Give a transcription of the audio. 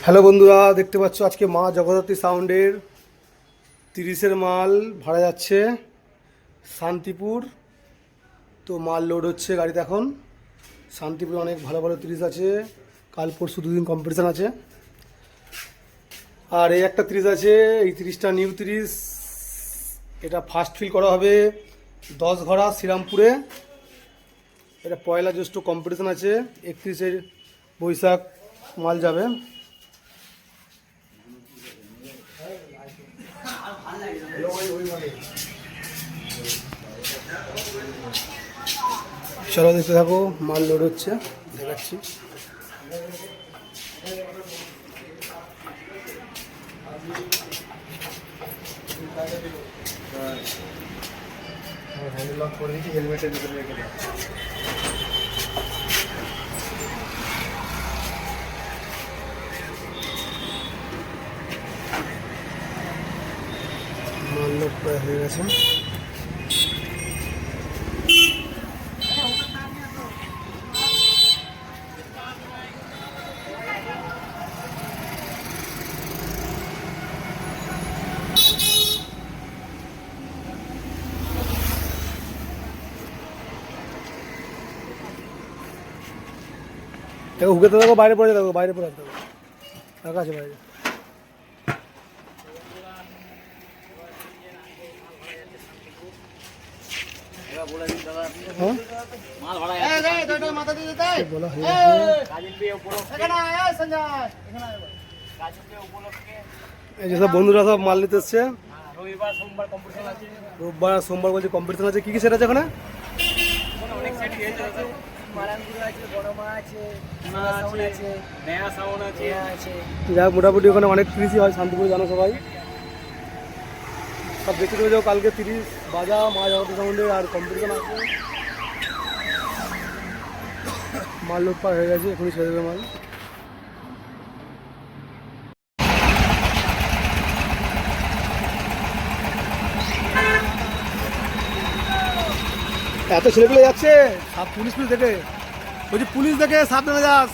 Hello বন্ধুরা, দেখতে পাচ্ছ আজকে মা জগদ্ধাত্রী সাউন্ডের 30-এর মাল ভাড়া যাচ্ছে শান্তিপুর। তো মাল লোড হচ্ছে গাড়িতে এখন। শান্তিপুরে অনেক ভালো ভালো 30 আছে, কাল পরশু দুদিন কম্পিটিশান আছে। আর এই একটা 30 আছে, এই 30টা নিউ 30। এটা ফার্স্ট ফিল করা হবে 10 ঘড়া শ্রীরামপুরে। এটা পয়লা জ্যৈষ্ঠ কম্পিটিশান আছে, 31শে বৈশাখ মাল যাবে। চলো দেখতে থাকো, মাল লোড হচ্ছে, দেখাচ্ছি। হ্যান্ডেল লক করে দিচ্ছি, হেলমেটের ভিতরে রেখে দাও। মাল লোড প্রায় হয়ে গেছে। দেখো হুকেতে দেখো, বাইরে পড়ে দেখো, বাইরে পড়ে দেখো, টাকা আছে বাইরে। এই যে সব বন্ধুরা সব মাল নিতে এসছে। রোববার সোমবার বলছে কম্পিটিশন আছে। কি কি সেট আছে ওখানে? যাই মোটামুটি ওখানে অনেক 30ই হয় শান্তিপুরে, জানো সবাই। সব দেখতে পেয়ে যাও, কালকে 30 বাজা মা জগদ্ধাত্রী সাউন্ডে আর কম্পিটিশন আছে। মাল লোড পার হয়ে গেছে, এখনই ছেড়ে দেবে মাল। এত ছেলেগুলো যাচ্ছে, পুলিশ দেখে, বলছি পুলিশ দেখে সাবধানে যাস।